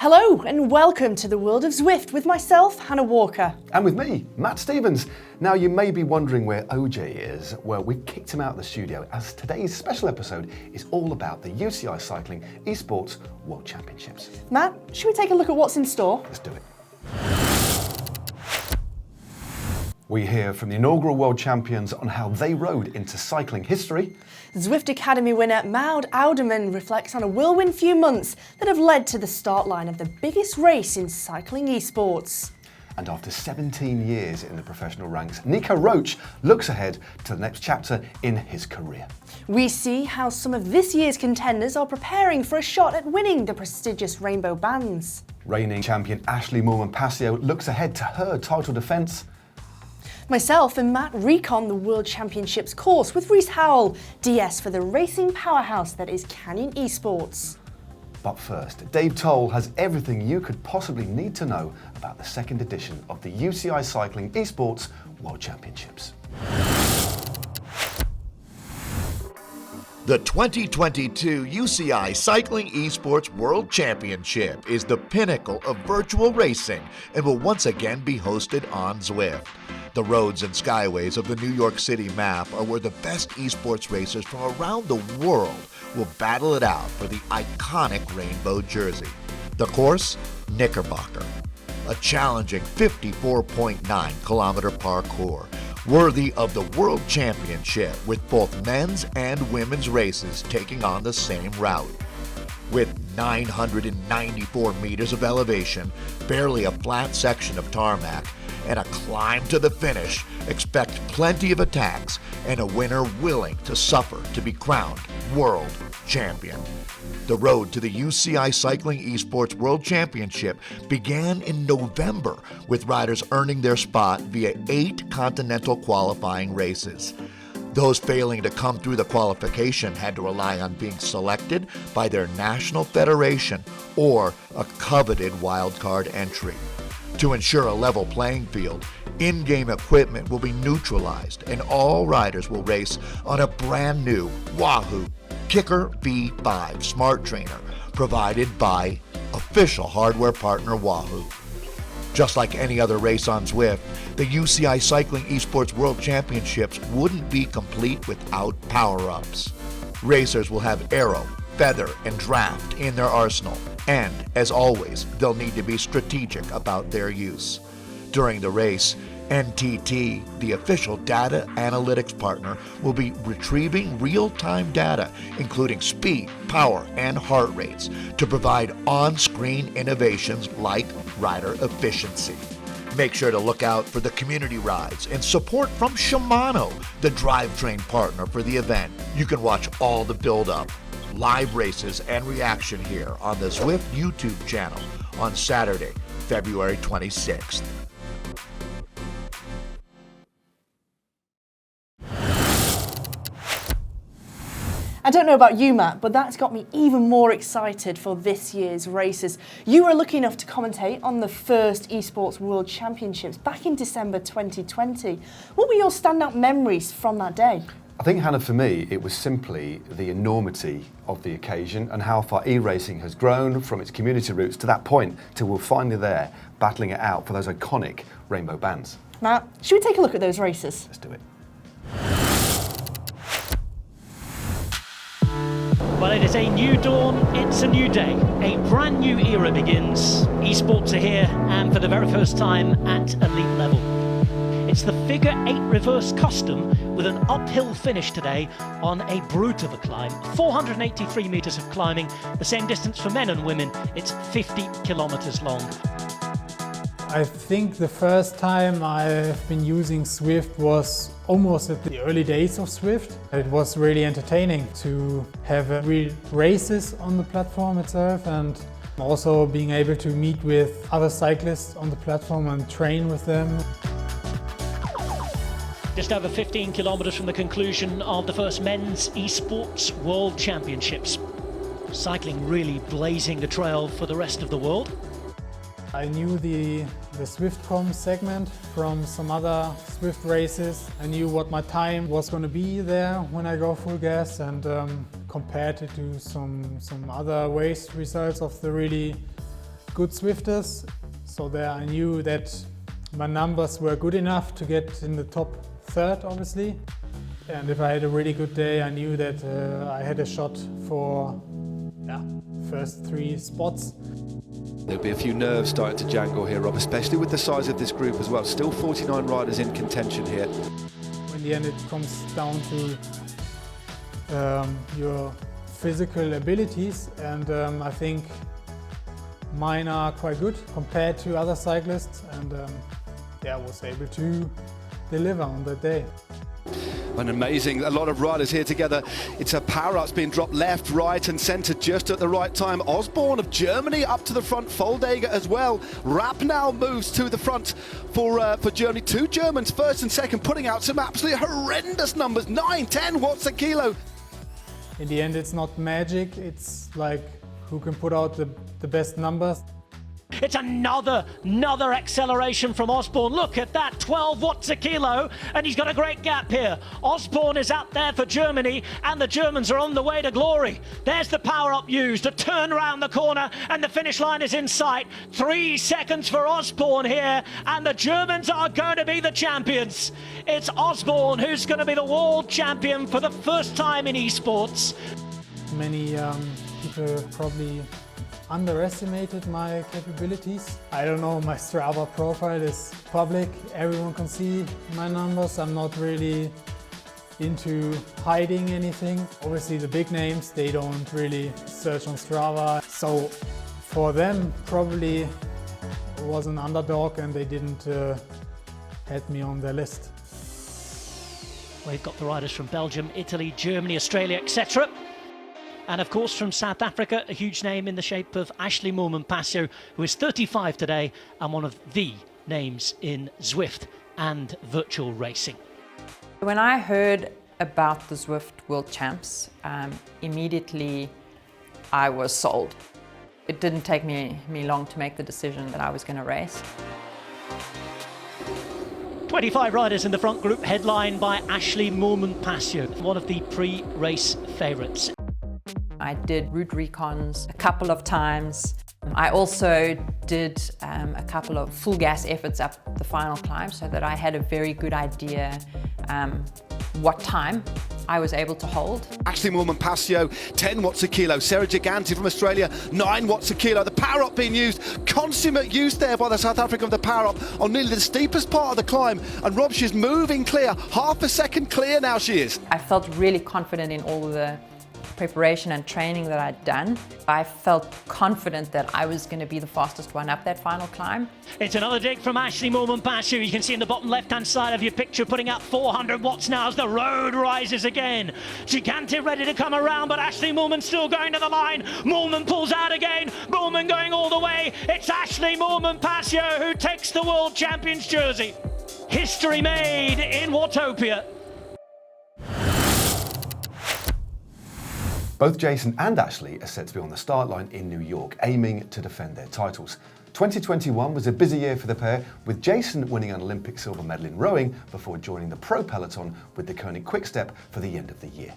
Hello and welcome to the world of Zwift with myself, Hannah Walker. And with me, Matt Stevens. Now you may be wondering where OJ is. Well, we've kicked him out of the studio as today's special episode is all about the UCI Cycling Esports World Championships. Matt, should we take a look at what's in store? Let's do it. We hear from the inaugural world champions on how they rode into cycling history. Zwift Academy winner Oudeman reflects on a whirlwind few months that have led to the start line of the biggest race in cycling esports. And after 17 years in the professional ranks, Nico Roche looks ahead to the next chapter in his career. We see how some of this year's contenders are preparing for a shot at winning the prestigious Rainbow Bands. Reigning champion Ashleigh Moolman-Pasio looks ahead to her title defence. Myself and Matt recon the World Championships course with Rhys Howell, DS for the racing powerhouse that is Canyon Esports. But first, Dave Toll has everything you could possibly need to know about the second edition of the UCI Cycling Esports World Championships. The 2022 UCI Cycling Esports World Championship is the pinnacle of virtual racing and will once again be hosted on Zwift. The roads and skyways of the New York City map are where the best esports racers from around the world will battle it out for the iconic rainbow jersey. The course, Knickerbocker, a challenging 54.9-kilometer parcours worthy of the World Championship with both men's and women's races taking on the same route. With 994 meters of elevation, barely a flat section of tarmac, and a climb to the finish, expect plenty of attacks and a winner willing to suffer to be crowned world champion. The road to the UCI Cycling Esports World Championship began in November, with riders earning their spot via 8 continental qualifying races. Those failing to come through the qualification had to rely on being selected by their national federation or a coveted wildcard entry. To ensure a level playing field, in-game equipment will be neutralized and all riders will race on a brand new Wahoo Kicker V5 Smart Trainer provided by official hardware partner Wahoo. Just like any other race on Zwift, the UCI Cycling Esports World Championships wouldn't be complete without power-ups. Racers will have Aero, Feather, and Draft in their arsenal, and, as always, they'll need to be strategic about their use. During the race, NTT, the official data analytics partner, will be retrieving real-time data, including speed, power, and heart rates, to provide on-screen innovations like rider efficiency. Make sure to look out for the community rides and support from Shimano, the drivetrain partner for the event. You can watch all the build-up, live races, and reaction here on the Zwift YouTube channel on Saturday, February 26th. I don't know about you, Matt, but that's got me even more excited for this year's races. You were lucky enough to commentate on the first Esports World Championships back in December 2020. What were your standout memories from that day? I think, Hannah, for me, it was simply the enormity of the occasion and how far e-racing has grown from its community roots to that point till we're finally there, battling it out for those iconic rainbow bands. Matt, should we take a look at those races? Let's do it. Well, it is a new dawn, it's a new day. A brand new era begins. Esports are here, and for the very first time at elite level. It's the figure 8 reverse custom with an uphill finish today on a brute of a climb. 483 meters of climbing, the same distance for men and women. It's 50 kilometers long. I think the first time I've been using Zwift was almost at the early days of Zwift. It was really entertaining to have real races on the platform itself, and also being able to meet with other cyclists on the platform and train with them. Just over 15 kilometers from the conclusion of the first men's esports world championships. Cycling really blazing the trail for the rest of the world. I knew the Zwift.com segment from some other Zwift races. I knew what my time was going to be there when I go full gas, and compared it to some other race results of the really good Zwifters, so there I knew that my numbers were good enough to get in the top third, obviously. And if I had a really good day, I knew that I had a shot for first 3 spots. There'll be a few nerves starting to jangle here, Rob, especially with the size of this group as well. Still 49 riders in contention here. In the end, it comes down to your physical abilities, and I think mine are quite good compared to other cyclists, and I was able to deliver on that day. An amazing, a lot of riders here together. It's a power-up's being dropped left, right and centre just at the right time. Osborne of Germany up to the front, Foldager as well. Rapp now moves to the front for Germany. 2 Germans, first and second, putting out some absolutely horrendous numbers. 9, 10 watts a kilo. In the end, it's not magic, it's like who can put out the best numbers. It's another acceleration from Osborne. Look at that, 12 watts a kilo, and he's got a great gap here. Osborne is out there for Germany, and the Germans are on the way to glory. There's the power-up used, a turn around the corner, and the finish line is in sight. 3 seconds for Osborne here, and the Germans are going to be the champions. It's Osborne who's going to be the world champion for the first time in esports. Many people probably underestimated my capabilities. I don't know, my Strava profile is public, everyone can see my numbers. I'm not really into hiding anything. Obviously the big names, they don't really search on Strava. So for them, probably I was an underdog and they didn't had me on their list. We've got the riders from Belgium, Italy, Germany, Australia, etc. And of course from South Africa, a huge name in the shape of Ashleigh Moolman-Pasio, who is 35 today and one of the names in Zwift and virtual racing. When I heard about the Zwift World Champs, immediately I was sold. It didn't take me long to make the decision that I was going to race. 25 riders in the front group, headlined by Ashleigh Moolman-Pasio, one of the pre-race favourites. I did route recons a couple of times. I also did a couple of full gas efforts up the final climb so that I had a very good idea what time I was able to hold. Ashleigh Moolman-Pasio, 10 watts a kilo. Sarah Gigante from Australia, 9 watts a kilo. The power-up being used, consummate use there by the South African of the power-up on nearly the steepest part of the climb. And Rob, she's moving clear, half a second clear now she is. I felt really confident in all of the preparation and training that I'd done. I felt confident that I was going to be the fastest one up that final climb. It's another dig from Ashleigh Moolman-Pasio. You can see in the bottom left-hand side of your picture, putting out 400 watts now as the road rises again. Gigante ready to come around, but Ashleigh Moolman still going to the line. Moolman pulls out again. Moolman going all the way. It's Ashleigh Moolman-Pasio who takes the World Champions jersey. History made in Watopia. Both Jason and Ashleigh are set to be on the start line in New York, aiming to defend their titles. 2021 was a busy year for the pair, with Jason winning an Olympic silver medal in rowing before joining the pro peloton with the Koenig Quickstep for the end of the year.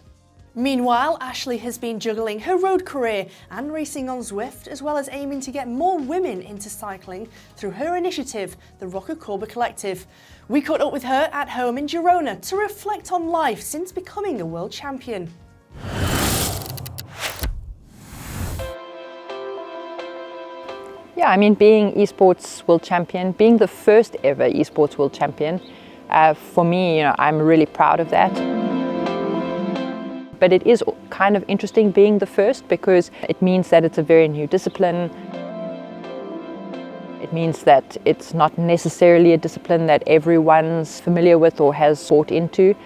Meanwhile, Ashleigh has been juggling her road career and racing on Zwift, as well as aiming to get more women into cycling through her initiative, the Rocker Corba Collective. We caught up with her at home in Girona to reflect on life since becoming a world champion. Yeah, I mean, being esports world champion, being the first ever esports world champion, for me, I'm really proud of that. But it is kind of interesting being the first because it means that it's a very new discipline. It means that it's not necessarily a discipline that everyone's familiar with or has bought into.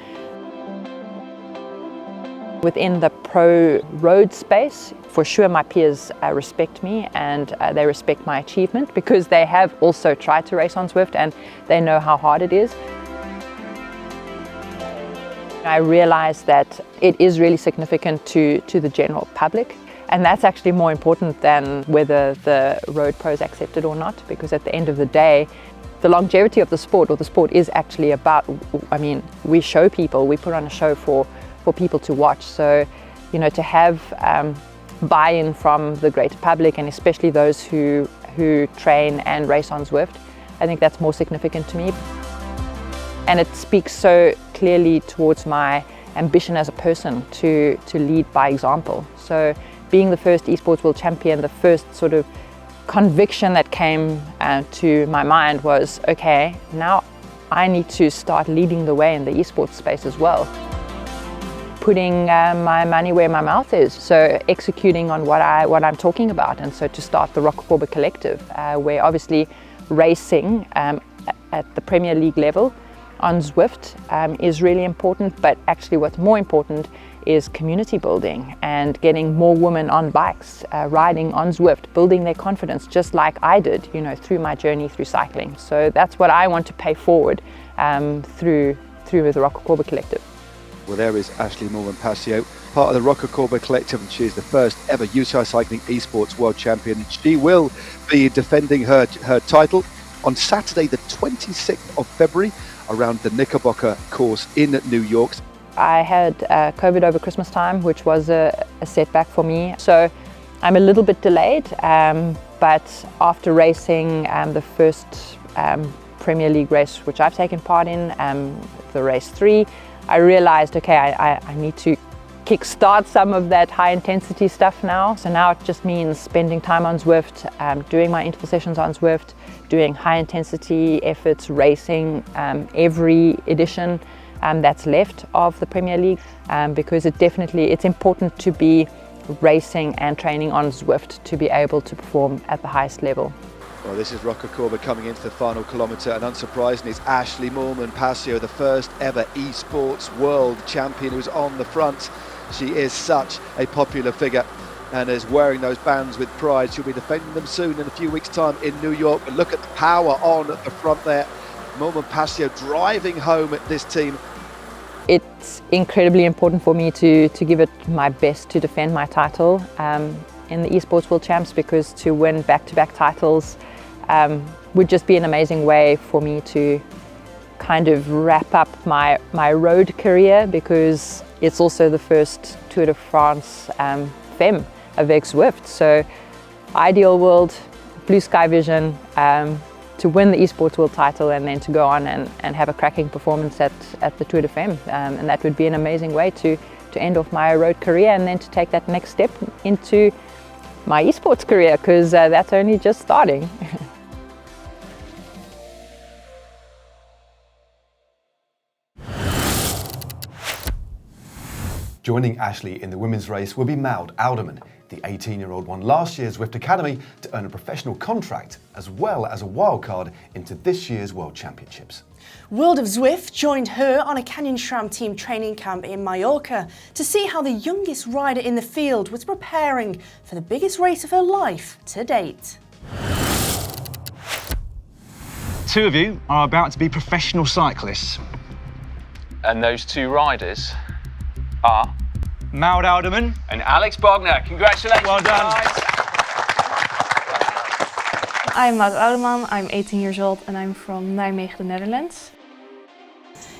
Within the pro road space, for sure my peers respect me and they respect my achievement because they have also tried to race on Zwift and they know how hard it is. I realize that it is really significant to the general public, and that's actually more important than whether the road pro is accepted or not, because at the end of the day, the longevity of the sport, or the sport, is actually about, I mean, we show people, we put on a show for people to watch. So, to have buy-in from the greater public, and especially those who who train and race on Zwift. I think that's more significant to me. And it speaks so clearly towards my ambition as a person to lead by example. So being the first esports world champion, the first sort of conviction that came to my mind was, okay, now I need to start leading the way in the esports space as well. Putting my money where my mouth is, so executing on what I'm talking about, and so to start the Rock Collective, where obviously racing at the Premier League level on Zwift is really important, but actually what's more important is community building and getting more women on bikes, riding on Zwift, building their confidence just like I did, you know, through my journey through cycling. So that's what I want to pay forward through the Rock Collective. Well, there is Ashleigh Moolman-Pasio, part of the Rock Collective, and she is the first ever UCI Cycling Esports World Champion. She will be defending her title on Saturday the 26th of February around the Knickerbocker course in New York. I had COVID over Christmas time, which was a setback for me. So I'm a little bit delayed, but after racing the first Premier League race, which I've taken part in, the race 3, I realized, okay, I need to kickstart some of that high intensity stuff now. So now it just means spending time on Zwift, doing my interval sessions on Zwift, doing high intensity efforts, racing every edition that's left of the Premier League, because it's important to be racing and training on Zwift to be able to perform at the highest level. Well, this is Rock coming into the final kilometre, and unsurprisingly it's Ashleigh Moolman-Pasio, the first ever esports world champion, who's on the front. She is such a popular figure and is wearing those bands with pride. She'll be defending them soon in a few weeks' time in New York. But look at the power on at the front there. Moolman-Pasio driving home at this team. It's incredibly important for me to give it my best to defend my title in the Esports World Champs, because to win back-to-back titles would just be an amazing way for me to kind of wrap up my road career, because it's also the first Tour de France Femme avec Zwift. So ideal world, blue sky vision, to win the Esports World title and then to go on and have a cracking performance at the Tour de Femme. And that would be an amazing way to end off my road career and then to take that next step into my esports career, because that's only just starting. Joining Ashleigh in the women's race will be Oudeman. The 18-year-old won last year's Zwift Academy to earn a professional contract, as well as a wildcard into this year's World Championships. World of Zwift joined her on a Canyon SRAM team training camp in Mallorca to see how the youngest rider in the field was preparing for the biggest race of her life to date. Two of you are about to be professional cyclists. And those two riders are Maud Oudeman and Alex Bogner. Congratulations, well done. guys. I'm Maud Oudeman, I'm 18 years old and I'm from Nijmegen, the Netherlands.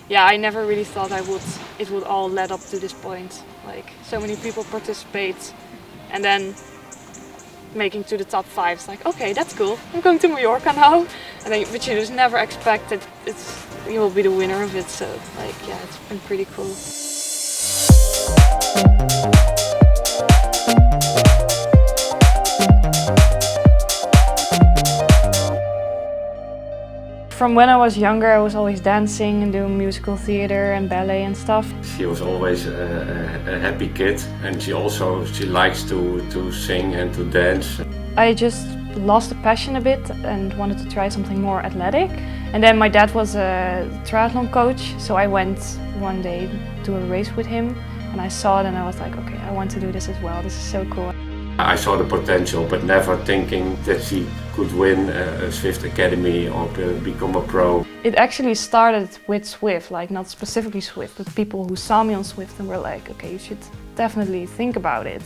Yeah, I never really thought it would all lead up to this point. Like, so many people participate and then making to the top 5. It's like, okay, that's cool. I'm going to Mallorca now. And then, but you just never expect that you will be the winner of it. So, like, yeah, it's been pretty cool. From when I was younger, I was always dancing and doing musical theater and ballet and stuff. She was always a happy kid, and she likes to sing and to dance. I just lost the passion a bit and wanted to try something more athletic. And then my dad was a triathlon coach, so I went one day to a race with him and I saw it and I was like, okay, I want to do this as well. This is so cool. I saw the potential, but never thinking that she could win a Zwift Academy or become a pro. It actually started with Zwift, like not specifically Zwift, but people who saw me on Zwift and were like, okay, you should definitely think about it.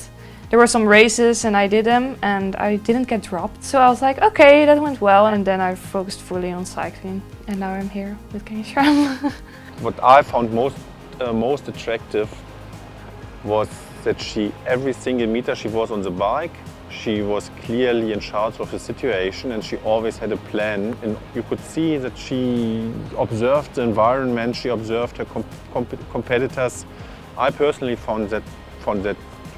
There were some races and I did them and I didn't get dropped. So I was like, okay, that went well. And then I focused fully on cycling and now I'm here with Canyon SRAM. What I found most attractive was that every single meter she was on the bike, she was clearly in charge of the situation and she always had a plan. And you could see that she observed the environment, she observed her competitors. I personally found that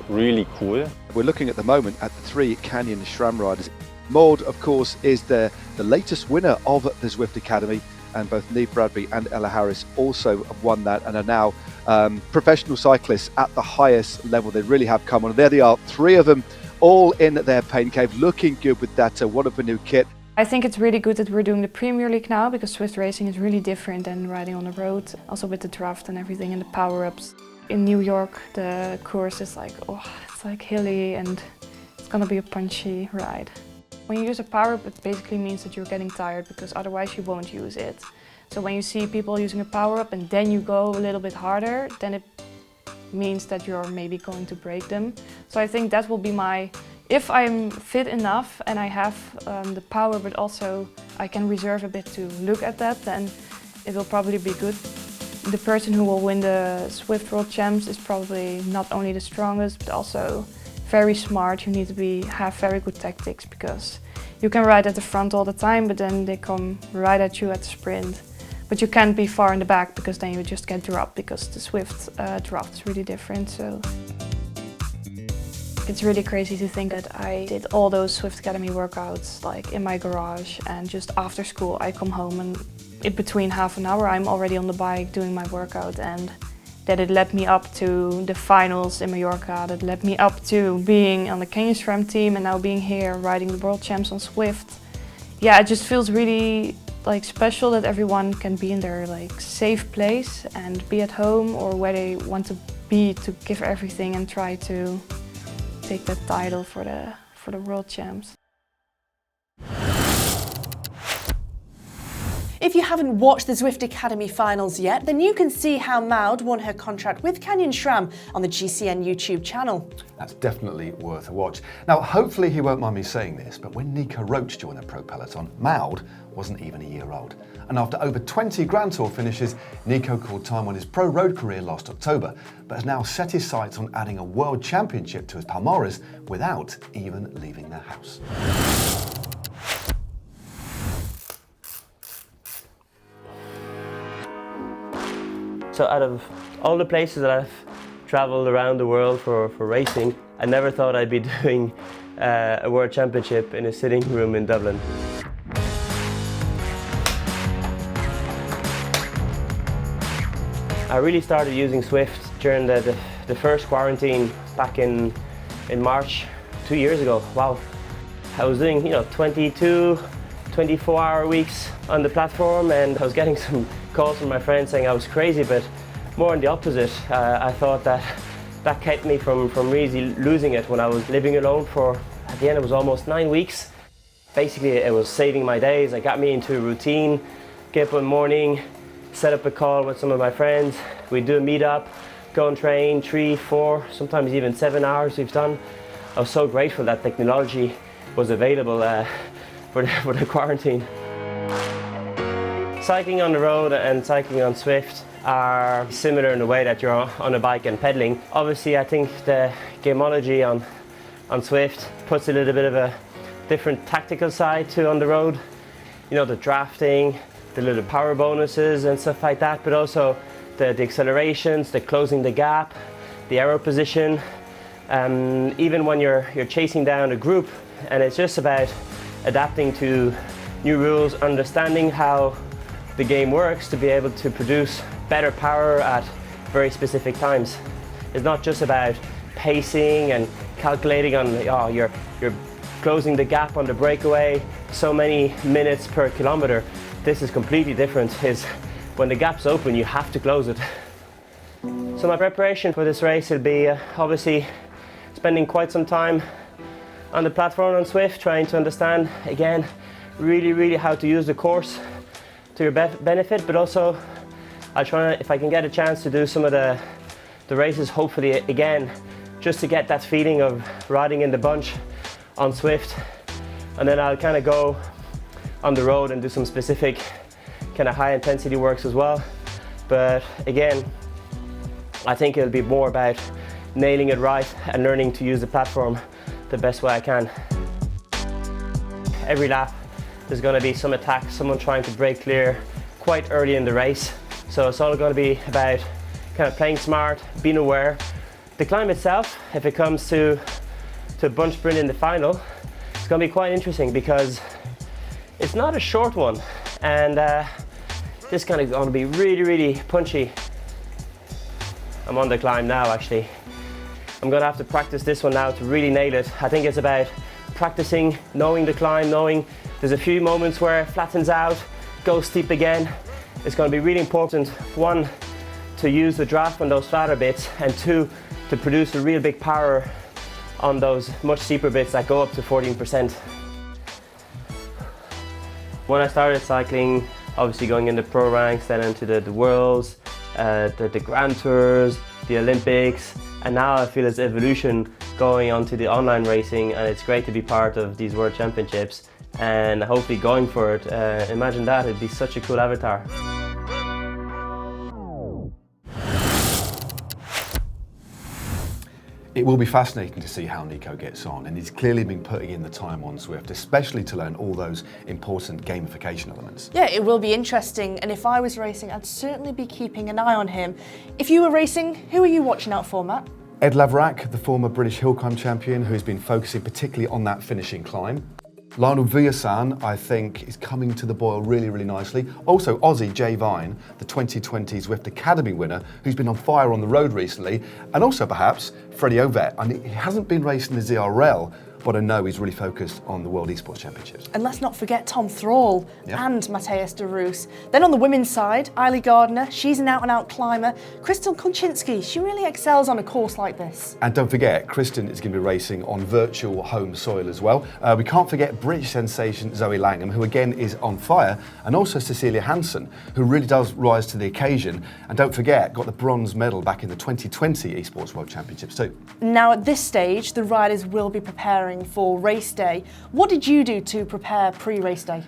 really cool. We're looking at the moment at the 3 Canyon SRAM riders. Maud, of course, is the latest winner of the Zwift Academy, and both Niamh Bradbury and Ella Harris also have won that and are now professional cyclists at the highest level. They really have come on. There they are, 3 of them, all in their pain cave, looking good with that wonderful new kit. I think it's really good that we're doing the Premier League now, because Zwift racing is really different than riding on the road, also with the draft and everything and the power-ups. In New York, the course is like, it's like hilly and it's gonna be a punchy ride. When you use a power-up, it basically means that you're getting tired, because otherwise you won't use it. So when you see people using a power-up and then you go a little bit harder, then it means that you're maybe going to break them. So I think that will be if I'm fit enough and I have the power, but also I can reserve a bit to look at that, then it will probably be good. The person who will win the Zwift World Champs is probably not only the strongest, but also very smart. You need to have very good tactics, because you can ride at the front all the time, but then they come right at you at the sprint. But you can't be far in the back, because then you just get dropped, because the Zwift draft is really different. So it's really crazy to think that I did all those Zwift Academy workouts like in my garage, and just after school I come home and in between half an hour I'm already on the bike doing my workout, and that it led me up to the finals in Mallorca, that led me up to being on the Canyon SRAM team and now being here riding the World Champs on Zwift. Yeah, it just feels really special that everyone can be in their safe place and be at home or where they want to be, to give everything and try to take that title for the World Champs. If you haven't watched the Zwift Academy finals yet, then you can see how Maud won her contract with Canyon SRAM on the GCN YouTube channel. That's definitely worth a watch. Now, hopefully he won't mind me saying this, but when Nico Roche joined the Pro Peloton, Maud wasn't even a year old. And after over 20 Grand Tour finishes, Nico called time on his pro road career last October, but has now set his sights on adding a World Championship to his palmares without even leaving the house. So out of all the places that I've traveled around the world for racing, I never thought I'd be doing a World Championship in a sitting room in Dublin. I really started using Zwift during the first quarantine back in March 2 years ago. Wow. I was doing 22, 24-hour weeks on the platform, and I was getting some calls from my friends saying I was crazy, but more on the opposite. I thought that kept me from really losing it when I was living alone for, at the end it was almost 9 weeks. Basically it was saving my days. It got me into a routine. Get up one morning, set up a call with some of my friends. We'd do a meetup, go and train 3, 4, sometimes even 7 hours we've done. I was so grateful that technology was available for the quarantine. Cycling on the road and cycling on Zwift are similar in the way that you're on a bike and pedaling. Obviously, I think the gameology on Zwift puts a little bit of a different tactical side to on the road. The drafting, the little power bonuses and stuff like that, but also the accelerations, the closing the gap, the aero position. Even when you're chasing down a group, and it's just about adapting to new rules, understanding how the game works to be able to produce better power at very specific times. It's not just about pacing and calculating on you're closing the gap on the breakaway so many minutes per kilometer. This is completely different. Is when the gap's open, you have to close it. So my preparation for this race will be obviously spending quite some time on the platform on Zwift, trying to understand again really how to use the course to your benefit, but also I'll try, if I can get a chance, to do some of the races, hopefully again, just to get that feeling of riding in the bunch on Zwift. And then I'll kind of go on the road and do some specific kind of high intensity works as well. But again, I think it'll be more about nailing it right and learning to use the platform the best way I can. Every lap there's going to be some attack, someone trying to break clear quite early in the race. So it's all going to be about kind of playing smart, being aware. The climb itself, if it comes to a bunch sprint in the final, it's going to be quite interesting because it's not a short one, and this kind of going to be really, really punchy. I'm on the climb now actually. I'm going to have to practice this one now to really nail it. I think it's about practicing, knowing the climb, knowing there's a few moments where it flattens out, goes steep again. It's going to be really important, one, to use the draft on those flatter bits, and two, to produce a real big power on those much steeper bits that go up to 14%. When I started cycling, obviously going into pro ranks, then into the Worlds, the Grand Tours, the Olympics, and now I feel it's evolution going onto the online racing, and it's great to be part of these World Championships and hopefully going for it. Imagine that, it'd be such a cool avatar. It will be fascinating to see how Nico gets on, and he's clearly been putting in the time on Zwift, especially to learn all those important gamification elements. Yeah, it will be interesting, and if I was racing, I'd certainly be keeping an eye on him. If you were racing, who are you watching out for, Matt? Ed Laverack, the former British hill climb champion, who's been focusing particularly on that finishing climb. Lionel Vujasan, I think, is coming to the boil really, really nicely. Also, Aussie Jay Vine, the 2020 Zwift Academy winner, who's been on fire on the road recently. And also, perhaps, Freddie Ovett. I mean, he hasn't been racing the ZRL, but I know he's really focused on the World Esports Championships. And let's not forget Tom Thrall and Matthias de Roos. Then on the women's side, Eilidh Gardner, she's an out-and-out climber. Kristen Konczynski, she really excels on a course like this. And don't forget, Kristen is going to be racing on virtual home soil as well. We can't forget British sensation Zoe Langham, who again is on fire, and also Cecilia Hansen, who really does rise to the occasion. And don't forget, got the bronze medal back in the 2020 Esports World Championships too. Now at this stage, the riders will be preparing for race day. What did you do to prepare pre-race day?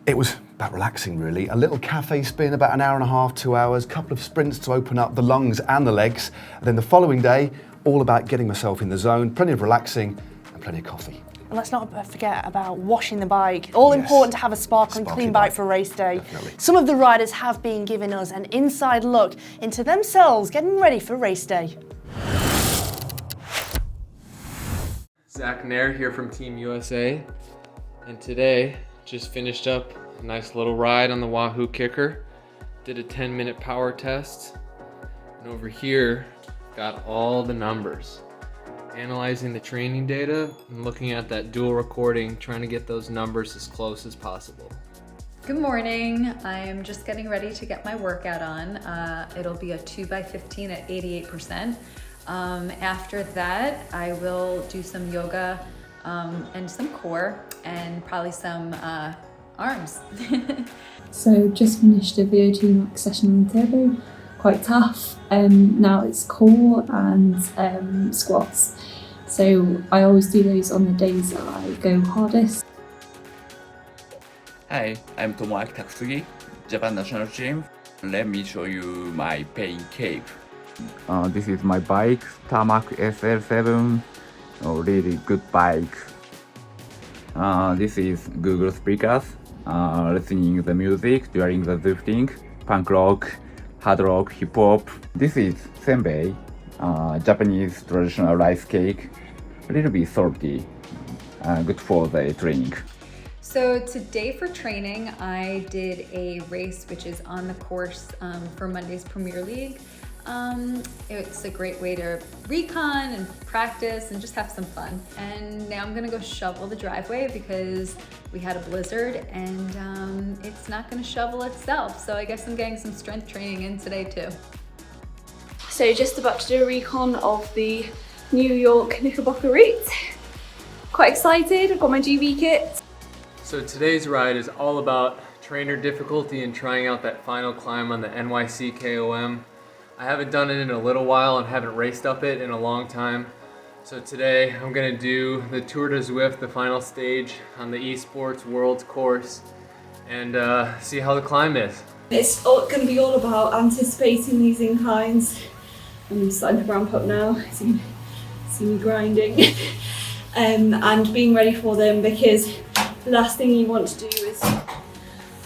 It was about relaxing really. A little cafe spin, about an hour and a half, 2 hours, couple of sprints to open up the lungs and the legs. And then the following day, all about getting myself in the zone, plenty of relaxing and plenty of coffee. And let's not forget about washing the bike. All important to have a sparkling clean bike for race day. Definitely. Some of the riders have been giving us an inside look into themselves getting ready for race day. Zach Nair here from Team USA, and today just finished up a nice little ride on the Wahoo Kicker. Did a 10-minute power test, and over here got all the numbers. Analyzing the training data and looking at that dual recording, trying to get those numbers as close as possible. Good morning. I'm just getting ready to get my workout on. It'll be a 2x15 at 88%. After that, I will do some yoga and some core and probably some arms. So just finished a VO2 max session on turbo, quite tough. Now it's core and squats. So I always do those on the days that I go hardest. Hi, I'm Tomoaki Takasugi, Japan national team. Let me show you my pain cape. This is my bike, Tarmac SL7, really good bike. This is Google speakers, listening the music during the Zwifting, punk rock, hard rock, hip hop. This is senbei, Japanese traditional rice cake, a little bit salty, good for the training. So today for training, I did a race which is on the course for Monday's Premier League. It's a great way to recon and practice and just have some fun. And now I'm gonna go shovel the driveway because we had a blizzard and it's not gonna shovel itself. So I guess I'm getting some strength training in today too. So just about to do a recon of the New York Knickerbocker route. Quite excited, I've got my GB kit. So today's ride is all about trainer difficulty and trying out that final climb on the NYC KOM. I haven't done it in a little while and haven't raced up it in a long time. So today I'm gonna do the Tour de Zwift, the final stage on the Esports Worlds course, and see how the climb is. It's going to be all about anticipating these inclines I'm starting to ramp up now. See me grinding. And being ready for them, because the last thing you want to do is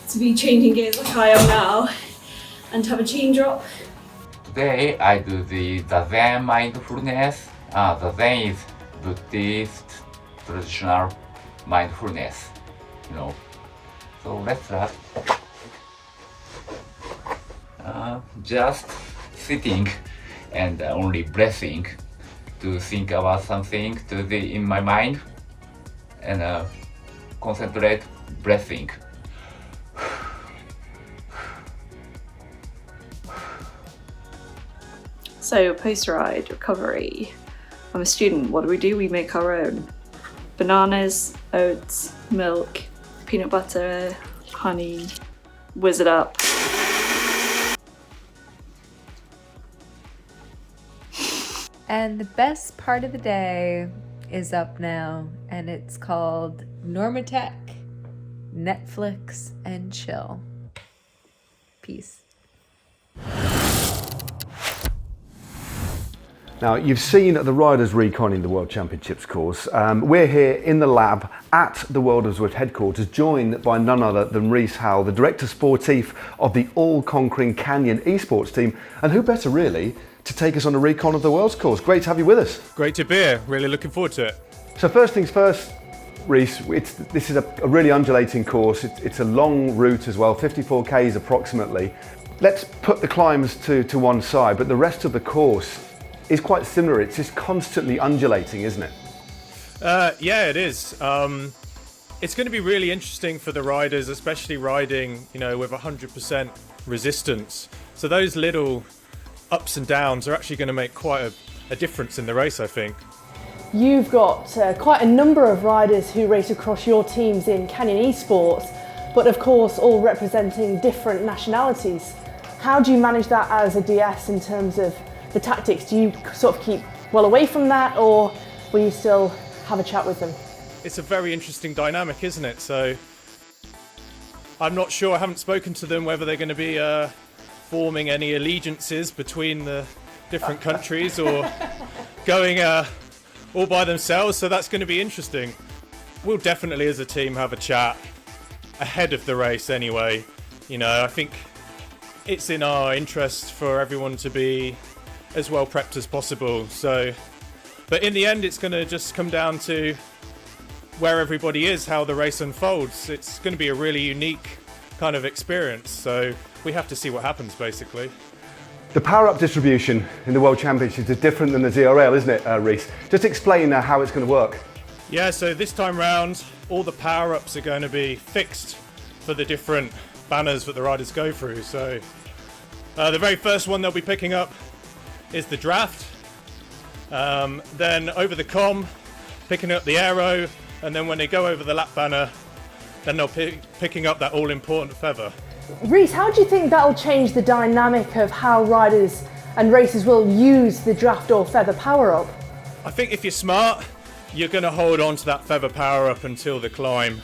to be changing gears like I am now and have a chain drop. Today I do the Zen mindfulness. The Zen is Buddhist traditional mindfulness, you know. So let's start. Just sitting and only breathing to think about something in my mind and concentrate breathing. So post-ride recovery. I'm a student, what do? We make our own. Bananas, oats, milk, peanut butter, honey, whiz it up. And the best part of the day is up now, and it's called Normatec, Netflix and Chill. Peace. Now, you've seen the riders Recon in the World Championships course. We're here in the lab at the World of Zwift headquarters, joined by none other than Rhys Howell, the Director Sportif of the all-conquering Canyon Esports team. And who better, really, to take us on a Recon of the World's course. Great to have you with us. Great to be here. Really looking forward to it. So first things first, Rhys, this is a really undulating course. It's a long route as well, 54 Ks approximately. Let's put the climbs to one side, but the rest of the course is quite similar. It's just constantly undulating, isn't it? Yeah, it is. It's going to be really interesting for the riders, especially riding, with 100% resistance. So those little ups and downs are actually going to make quite a difference in the race, I think. You've got quite a number of riders who race across your teams in Canyon Esports, but of course all representing different nationalities. How do you manage that as a DS in terms of the tactics? Do you sort of keep well away from that, or will you still have a chat with them? It's a very interesting dynamic, isn't it? So I'm not sure, I haven't spoken to them whether they're going to be forming any allegiances between the different countries or going all by themselves, so that's going to be interesting. We'll definitely as a team have a chat ahead of the race anyway. I think it's in our interest for everyone to be as well prepped as possible. But in the end, it's going to just come down to where everybody is, how the race unfolds. It's going to be a really unique kind of experience, so we have to see what happens, basically. The power-up distribution in the World Championships is different than the ZRL, isn't it, Rhys? Just explain how it's going to work. Yeah, so this time round, all the power-ups are going to be fixed for the different banners that the riders go through. So the very first one they'll be picking up is the draft, then over the com, picking up the aero, and then when they go over the lap banner, then they'll picking up that all-important feather. Rhys, how do you think that'll change the dynamic of how riders and racers will use the draft or feather power-up? I think if you're smart, you're going to hold on to that feather power-up until the climb.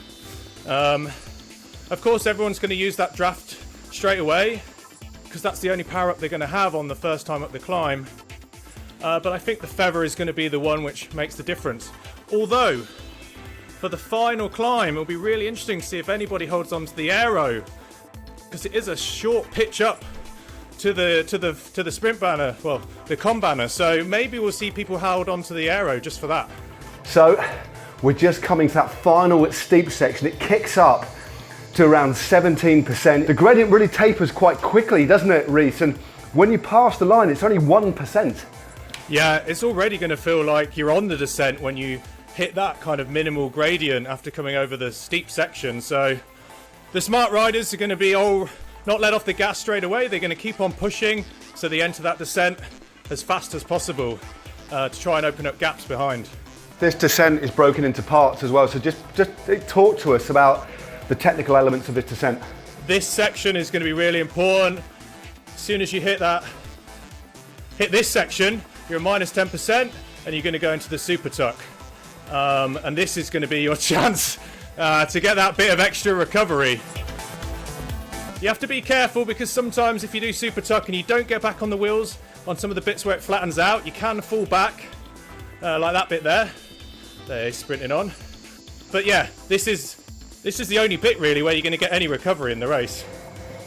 Of course, everyone's going to use that draft straight away, because that's the only power-up they're going to have on the first time up the climb. But I think the feather is going to be the one which makes the difference. Although, for the final climb, it'll be really interesting to see if anybody holds on to the aero, because it is a short pitch up to the sprint banner, well, the com banner. So maybe we'll see people hold on to the aero just for that. So we're just coming to that final steep section. It kicks up to around 17%. The gradient really tapers quite quickly, doesn't it, Rhys? And when you pass the line, it's only 1%. Yeah, it's already going to feel like you're on the descent when you hit that kind of minimal gradient after coming over the steep section. So the smart riders are going to be not let off the gas straight away. They're going to keep on pushing so they enter that descent as fast as possible to try and open up gaps behind. This descent is broken into parts as well, so just talk to us about the technical elements of this descent. This section is going to be really important. As soon as you hit this section, you're at minus 10% and you're going to go into the super tuck. And this is going to be your chance to get that bit of extra recovery. You have to be careful because sometimes if you do super tuck and you don't get back on the wheels, on some of the bits where it flattens out, you can fall back, like that bit there. There, he's sprinting on. But yeah, this is the only bit really where you're going to get any recovery in the race.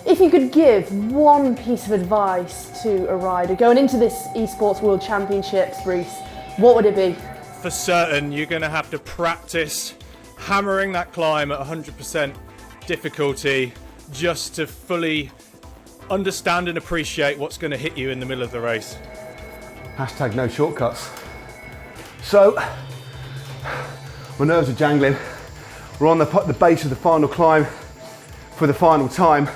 If you could give one piece of advice to a rider going into this Esports World Championships, Rhys, what would it be? For certain, you're going to have to practice hammering that climb at 100% difficulty just to fully understand and appreciate what's going to hit you in the middle of the race. Hashtag no shortcuts. So, my nerves are jangling. We're on the base of the final climb for the final time.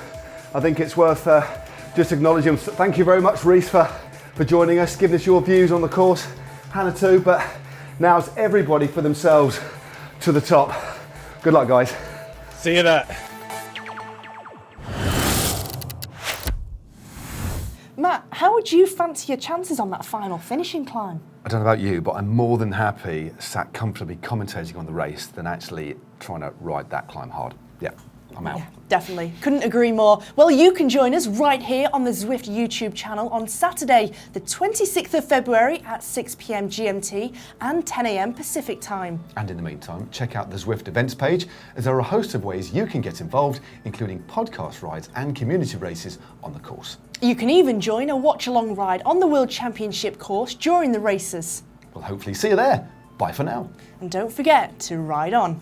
I think it's worth just acknowledging. Thank you very much, Rhys, for joining us, giving us your views on the course. Hannah too, but now it's everybody for themselves to the top. Good luck, guys. See you there. Matt, how would you fancy your chances on that final finishing climb? I don't know about you, but I'm more than happy sat comfortably commentating on the race than actually trying to ride that climb hard. Yeah, I'm out. Yeah, definitely. Couldn't agree more. Well, you can join us right here on the Zwift YouTube channel on Saturday, the 26th of February at 6 p.m. GMT and 10 a.m. Pacific time. And in the meantime, check out the Zwift events page, as there are a host of ways you can get involved, including podcast rides and community races on the course. You can even join a watch-along ride on the World Championship course during the races. We'll hopefully see you there. Bye for now. And don't forget to ride on.